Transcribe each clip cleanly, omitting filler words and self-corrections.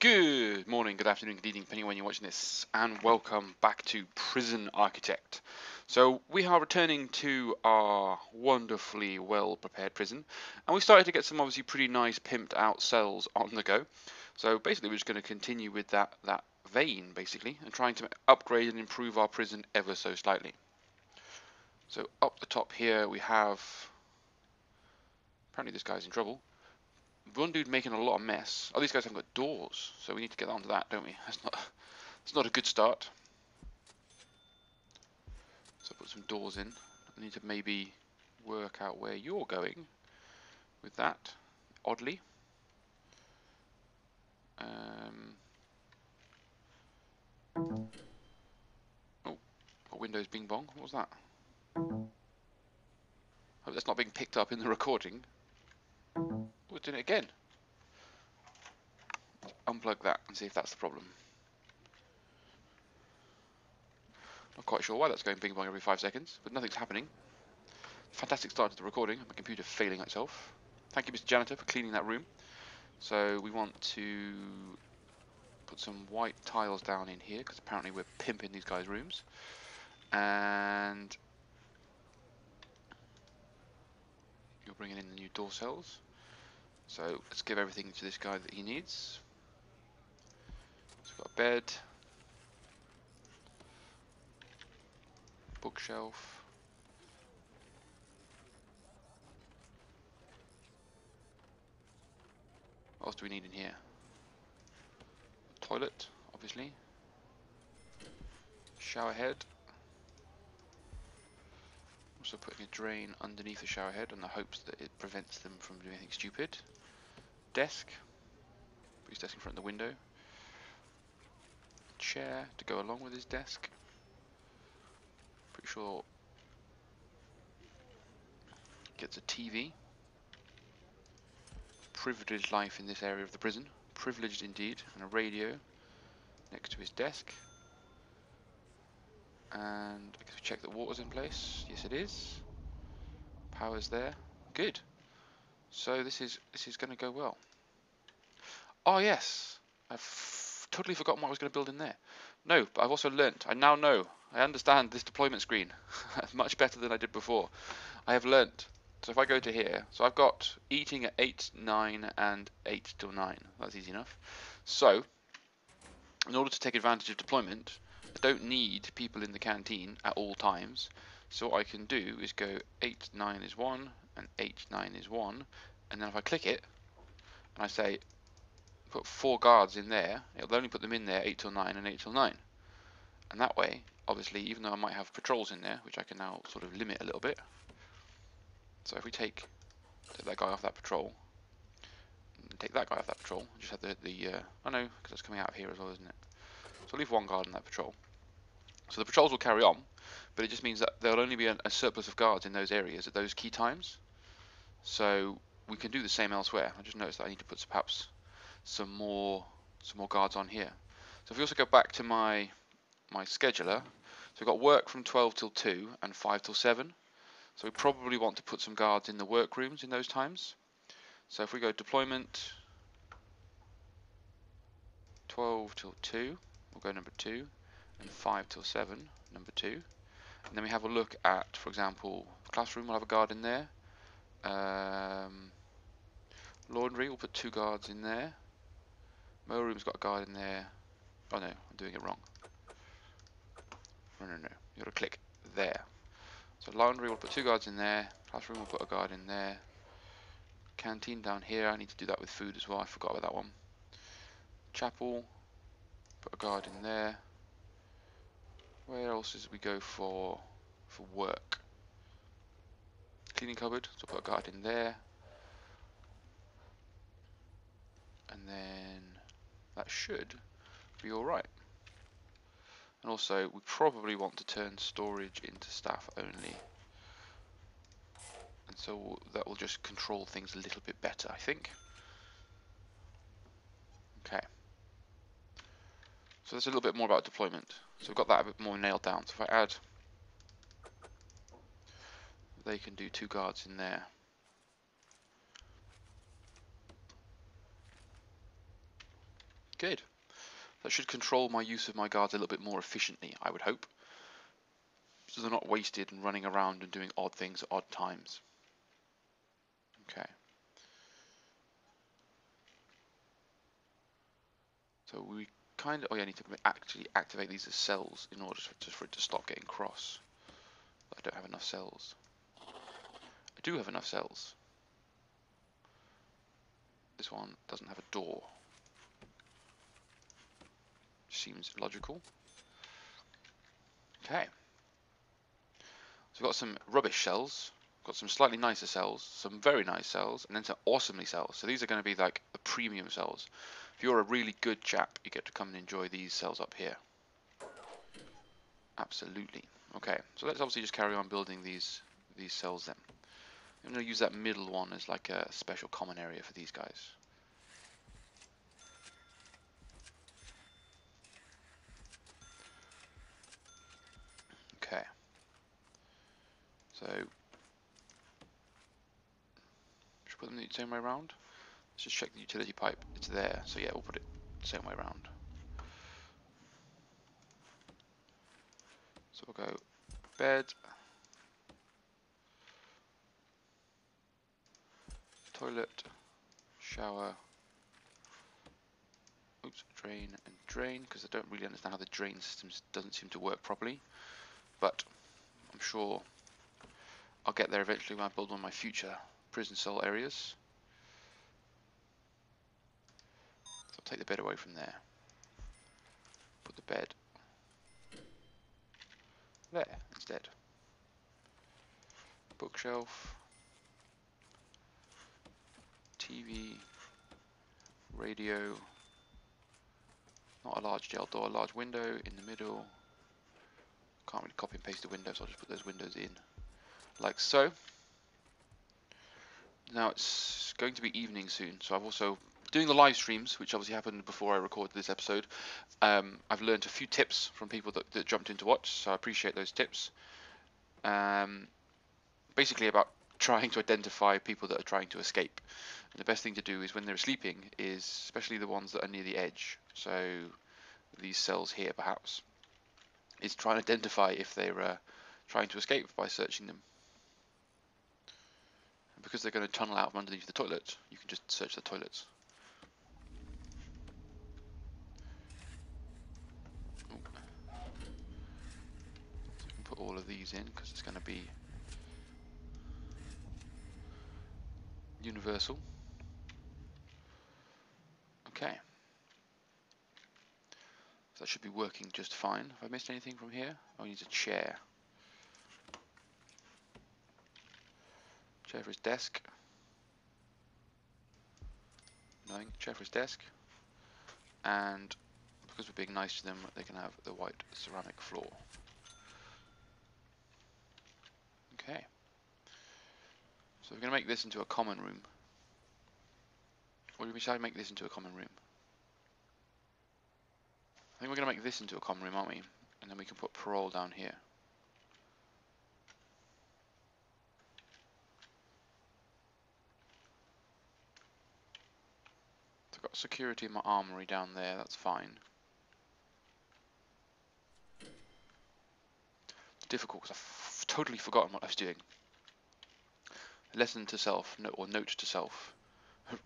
Good morning, good afternoon, good evening, depending on when you're watching this, and welcome back to Prison Architect. So we are returning to our wonderfully well prepared prison, and we started to get some obviously pretty nice pimped out cells on the go. So basically we're just going to continue with that vein basically, and trying to upgrade and improve our prison ever so slightly. So up the top here we have, apparently this guy's in trouble. One dude making a lot of mess. Oh, these guys haven't got doors, so we need to get onto that, don't we? It's not a good start. So put some doors in. I need to maybe work out where you're going with that, oddly. Oh, a Windows bing bong. What was that? Hope that's not being picked up in the recording. Oh, it's doing it again. Let's unplug that and see if that's the problem. Not quite sure why that's going bing bong every 5 seconds, but nothing's happening. Fantastic start to the recording. My computer failing itself. Thank you, Mr. Janitor, for cleaning that room. So we want to put some white tiles down in here because apparently we're pimping these guys' rooms. And you're bringing in the new door cells. So let's give everything to this guy that he needs. So we've got a bed, bookshelf, what else do we need in here? Toilet, obviously. Shower head. Also putting a drain underneath the shower head in the hopes that it prevents them from doing anything stupid. Desk. Put his desk in front of the window. Chair to go along with his desk. Pretty sure gets a TV. Privileged life in this area of the prison. Privileged indeed. And a radio next to his desk. And I guess we check that water's in place. Yes, it is. Power's there. Good. So this is going to go well. Oh yes, I've totally forgotten what I was going to build in there. No, but I've also learnt. I now know. I understand this deployment screen much better than I did before. I have learnt. So if I go to here, so I've got eating at 8, 9, and 8 till 9. That's easy enough. So in order to take advantage of deployment, I don't need people in the canteen at all times. So what I can do is go 8, 9 is 1, and 8, 9 is 1, and then if I click it, and I say, put 4 guards in there, it'll only put them in there 8 till 9 and 8 till 9. And that way, obviously, even though I might have patrols in there, which I can now sort of limit a little bit. So if we take that guy off that patrol, and take that guy off that patrol, just have oh no, because it's coming out of here as well, isn't it? So I'll leave 1 guard in that patrol. So the patrols will carry on, but it just means that there'll only be a surplus of guards in those areas at those key times. So we can do the same elsewhere. I just noticed that I need to put perhaps some more guards on here. So if we also go back to my scheduler, so we've got work from 12 till 2 and 5 till 7. So we probably want to put some guards in the workrooms in those times. So if we go deployment 12 till 2, we'll go number 2, and 5 till 7, number 2. And then we have a look at, for example, classroom will have a guard in there. Laundry, we'll put 2 guards in there. Mailroom's got a guard in there. Oh no, I'm doing it wrong. No. You gotta click there. So laundry, we'll put 2 guards in there. Classroom, we'll put a guard in there. Canteen down here, I need to do that with food as well. I forgot about that one. Chapel, put a guard in there. Where else is we go for work? Cleaning cupboard, so put a guard in there. And then that should be alright. And also, we probably want to turn storage into staff only. And so that will just control things a little bit better, I think. Okay. So there's a little bit more about deployment. So we've got that a bit more nailed down. So if I add, they can do 2 guards in there. Good. That should control my use of my guards a little bit more efficiently, I would hope. So they're not wasted and running around and doing odd things at odd times. Okay. So we kind of, oh yeah, I need to actually activate these as cells in order for it to stop getting cross. I don't have enough cells. I do have enough cells. This one doesn't have a door. Seems logical. Okay. So we've got some rubbish cells, got some slightly nicer cells, some very nice cells, and then some awesomely cells. So these are going to be like the premium cells. If you're a really good chap, you get to come and enjoy these cells up here. Absolutely. Okay, so let's obviously just carry on building these cells then. I'm going to use that middle one as like a special common area for these guys. Okay. So, should we put them the same way around? Let's just check the utility pipe. It's there. So yeah, we'll put it the same way around. So we'll go bed, toilet, shower, oops, drain and drain, because I don't really understand how the drain system doesn't seem to work properly, but I'm sure I'll get there eventually when I build one of my future prison cell areas. So I'll take the bed away from there, put the bed there instead. Bookshelf, TV, radio, not a large jail door, a large window in the middle. Can't really copy and paste the windows, so I'll just put those windows in like so. Now it's going to be evening soon, so I've also doing the live streams, which obviously happened before I recorded this episode. I've learned a few tips from people that jumped in to watch, so I appreciate those tips. Basically about trying to identify people that are trying to escape. And the best thing to do is when they're sleeping is, especially the ones that are near the edge, so these cells here perhaps, is try and identify if they're trying to escape by searching them. And because they're going to tunnel out from underneath the toilet, you can just search the toilets. So you can put all of these in because it's going to be universal. Okay. So that should be working just fine. Have I missed anything from here? Oh, he needs a chair. Chair for his desk. Knowing chair for his desk. And because we're being nice to them, they can have the white ceramic floor. Okay. So we're going to make this into a common room. Or do we decide to make this into a common room? I think we're going to make this into a common room, aren't we? And then we can put parole down here. So I've got security in my armory down there, that's fine. It's difficult because I've totally forgotten what I was doing. Lesson to self, or note to self.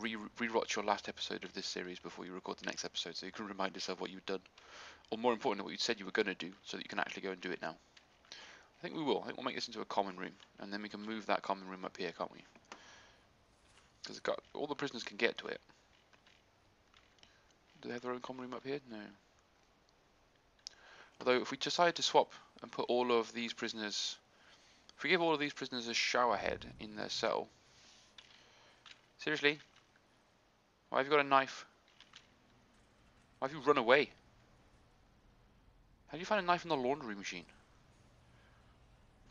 Rewatch your last episode of this series before you record the next episode so you can remind yourself what you've done. Or more importantly, what you said you were going to do so that you can actually go and do it now. I think we will. I think we'll make this into a common room and then we can move that common room up here, can't we? Because all the prisoners can get to it. Do they have their own common room up here? No. Although if we decide to swap and put all of these prisoners, if we give all of these prisoners a shower head in their cell. Seriously? Why have you got a knife? Why have you run away? How do you find a knife in the laundry machine?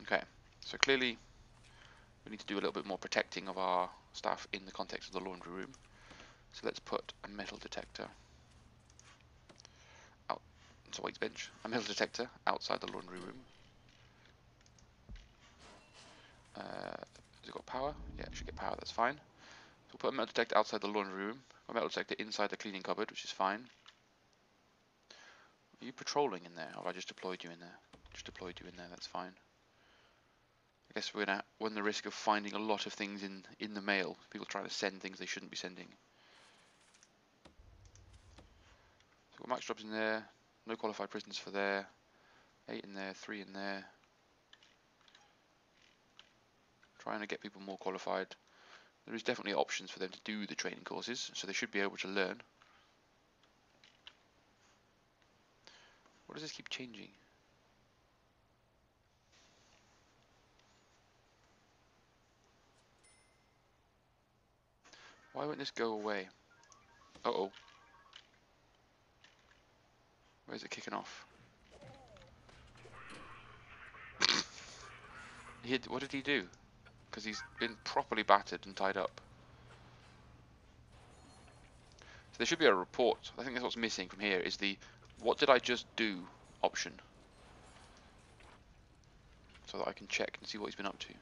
Okay, so clearly we need to do a little bit more protecting of our staff in the context of the laundry room. So let's put a metal detector out. It's a weights bench. A metal detector outside the laundry room. Has it got power? Yeah, it should get power. That's fine. So we'll put a metal detector outside the laundry room. A metal detector inside the cleaning cupboard, which is fine. Are you patrolling in there, or have I just deployed you in there? Just deployed you in there, that's fine. I guess we're gonna run the risk of finding a lot of things in the mail. People trying to send things they shouldn't be sending. So we've got max jobs in there, no qualified prisoners for there, 8 in there, 3 in there. Trying to get people more qualified. There is definitely options for them to do the training courses, so they should be able to learn. What does this keep changing? Why won't this go away? Uh-oh. Where's it kicking off? What did he do? Because he's been properly battered and tied up. So there should be a report. I think that's what's missing from here, is the what did I just do option. So that I can check and see what he's been up to.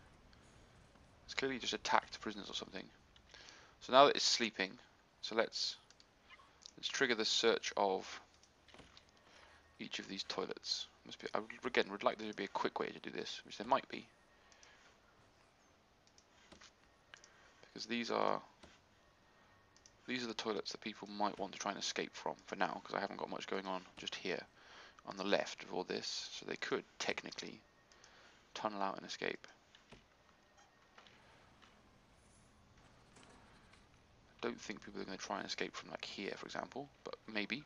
It's clearly just attacked prisoners or something. So now that it's sleeping, so let's trigger the search of each of these toilets. I would like there to be a quick way to do this, which there might be. Because these are the toilets that people might want to try and escape from for now, because I haven't got much going on just here on the left of all this, so they could technically tunnel out and escape. I don't think people are going to try and escape from like here, for example, but maybe.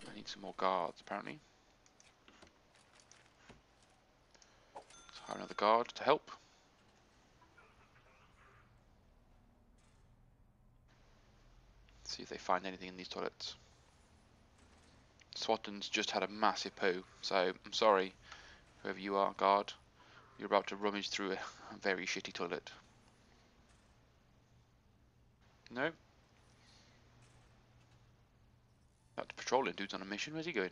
I need some more guards apparently. Let's hire another guard to help. See if they find anything in these toilets. Swatton's just had a massive poo, so I'm sorry, whoever you are, guard. You're about to rummage through a very shitty toilet. No? That patrolling dude's on a mission. Where's he going?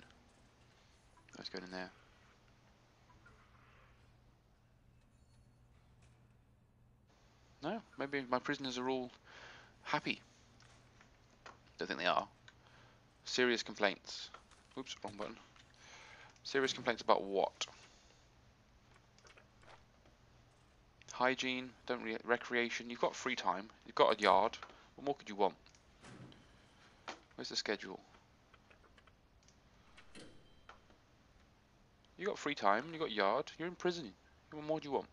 Let's go in there. No? Maybe my prisoners are all happy. Don't think they are. Serious complaints. Oops, wrong button. Serious complaints about what? Hygiene, recreation. You've got free time. You've got a yard. What more could you want? Where's the schedule? You got free time. You got yard. You're in prison. What more do you want?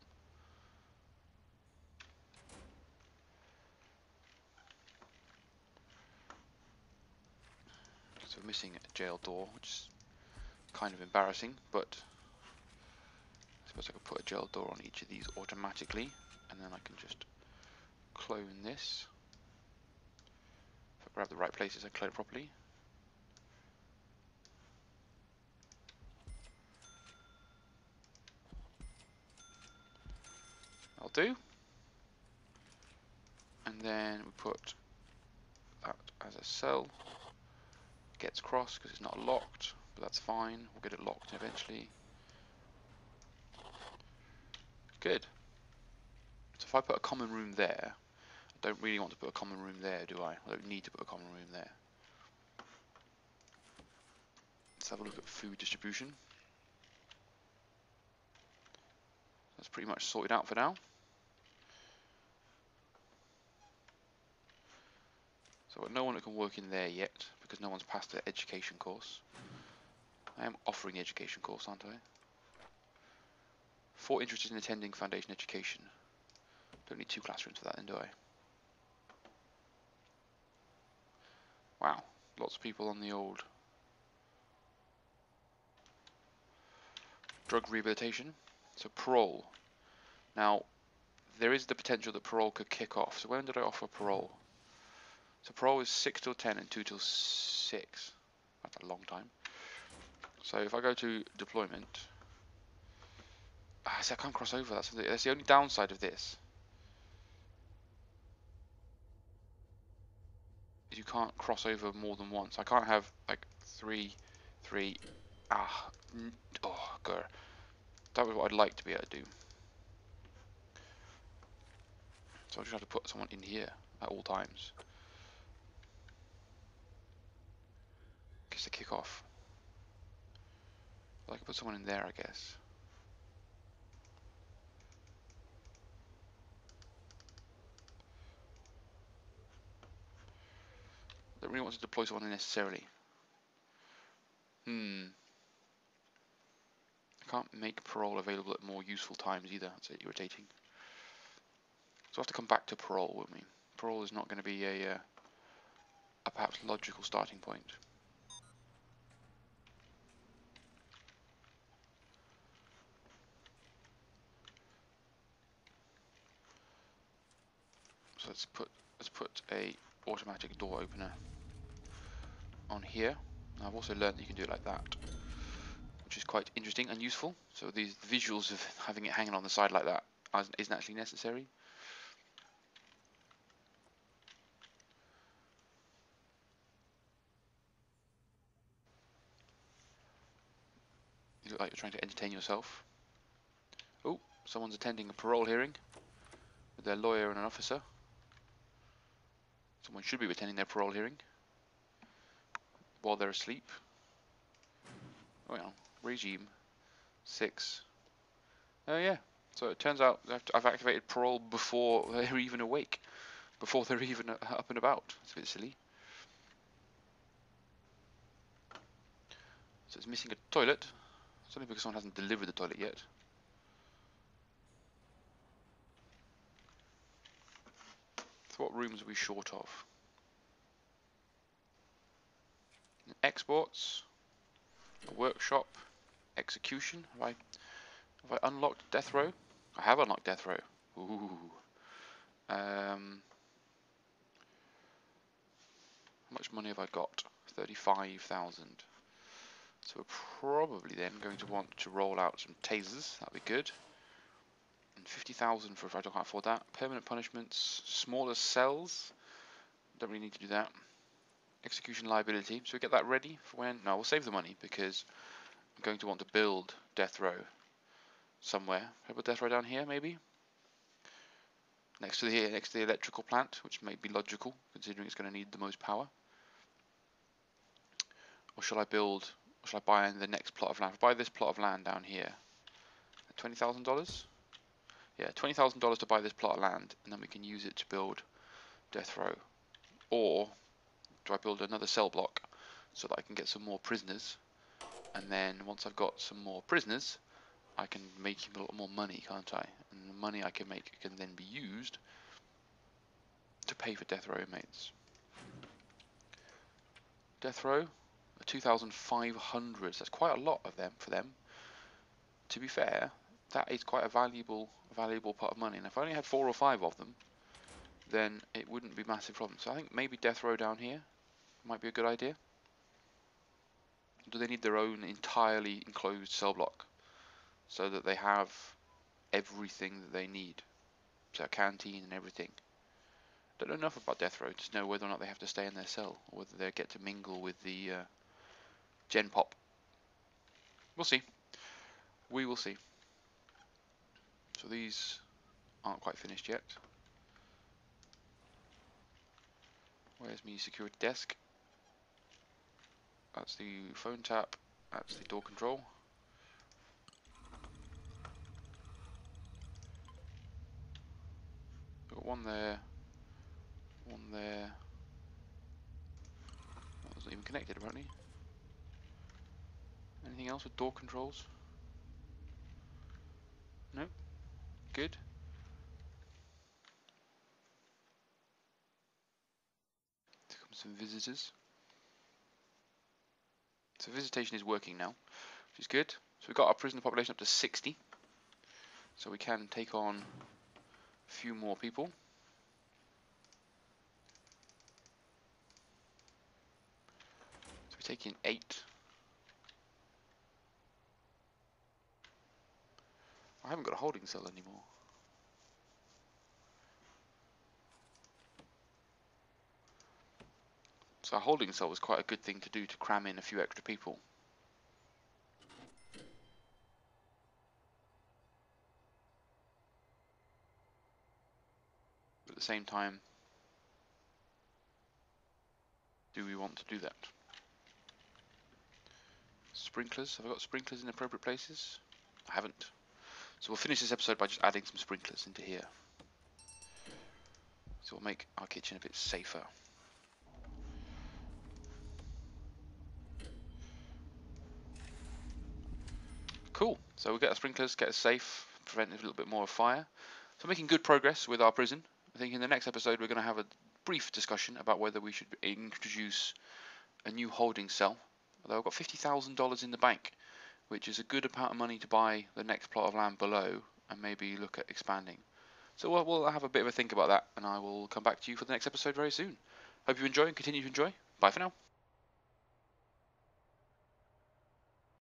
So we're missing a jail door, which is kind of embarrassing, but I suppose I could put a jail door on each of these automatically, and then I can just clone this. If I grab the right places and clone properly. I'll do. And then we put that as a cell. Gets crossed because it's not locked, but that's fine. We'll get it locked eventually. Good. So if I put a common room there, I don't really want to put a common room there, do I? I don't need to put a common room there. Let's have a look at food distribution. That's pretty much sorted out for now. So I've got no one that can work in there yet, because no one's passed the education course. I am offering the education course, aren't I? 4 interested in attending foundation education. Don't need 2 classrooms for that then, do I? Wow, lots of people on the old drug rehabilitation. So parole. Now, there is the potential that parole could kick off. So when did I offer parole? So parole is 6 till 10 and 2 till 6. That's a long time. So if I go to deployment, see, I can't cross over. That's the only downside of this. Is you can't cross over more than once. I can't have like 3. Oh, God. That was what I'd like to be able to do. So I just have to put someone in here at all times. just to kick off. Well, I could put someone in there, I guess. Don't really want to deploy someone necessarily. I can't make parole available at more useful times either. That's irritating. So we'll have to come back to parole, won't we? Parole is not going to be a perhaps logical starting point. So let's put a automatic door opener on here. Now, I've also learned that you can do it like that, which is quite interesting and useful. So these visuals of having it hanging on the side like that isn't actually necessary. You look like you're trying to entertain yourself. Oh, someone's attending a parole hearing with their lawyer and an officer. Someone should be attending their parole hearing while they're asleep. Well, regime 6. Oh yeah. So it turns out I've activated parole before they're even awake, before they're even up and about. It's a bit silly. So it's missing a toilet. It's only because someone hasn't delivered the toilet yet. So what rooms are we short of? Exports, a workshop, execution. Have I unlocked death row? I have unlocked death row. Ooh. How much money have I got? 35,000. So we're probably then going to want to roll out some tasers. That'd be good. And 50,000 for if I can't afford that. Permanent punishments, smaller cells. Don't really need to do that. Execution liability. So we get that ready for when? No, we'll save the money because I'm going to want to build death row somewhere. How about death row down here, maybe? Next to the electrical plant, which may be logical considering it's going to need the most power. Or shall I buy in the next plot of land? If I buy this plot of land down here, $20,000. Yeah, $20,000 to buy this plot of land, and then we can use it to build death row. Or do I build another cell block so that I can get some more prisoners? And then once I've got some more prisoners, I can make a lot more money, can't I? And the money I can make can then be used to pay for death row inmates. Death row, 2,500. That's quite a lot of them for them. To be fair, that is quite a valuable pot of money. And if I only had 4 or 5 of them, then it wouldn't be a massive problem. So I think maybe death row down here might be a good idea. Do they need their own entirely enclosed cell block so that they have everything that they need? So a canteen and everything. Don't know enough about death row to know whether or not they have to stay in their cell or whether they get to mingle with the Gen Pop. We'll see. We will see. So these aren't quite finished yet. Where's my security desk? That's the phone tap. That's the door control. Got one there. One there. That wasn't even connected apparently. Anything else with door controls? No? Good. Here come some visitors. So visitation is working now, which is good. So we've got our prisoner population up to 60. So we can take on a few more people. So we take in 8. I haven't got a holding cell anymore. So a holding cell was quite a good thing to do to cram in a few extra people. But at the same time, do we want to do that? Sprinklers. Have I got sprinklers in appropriate places? I haven't. So we'll finish this episode by just adding some sprinklers into here. So we'll make our kitchen a bit safer. Cool. So we'll get our sprinklers, get us safe, prevent a little bit more of fire. So making good progress with our prison. I think in the next episode we're going to have a brief discussion about whether we should introduce a new holding cell. Although I've got $50,000 in the bank, which is a good amount of money to buy the next plot of land below and maybe look at expanding. So we'll have a bit of a think about that, and I will come back to you for the next episode very soon. Hope you enjoy and continue to enjoy. Bye for now.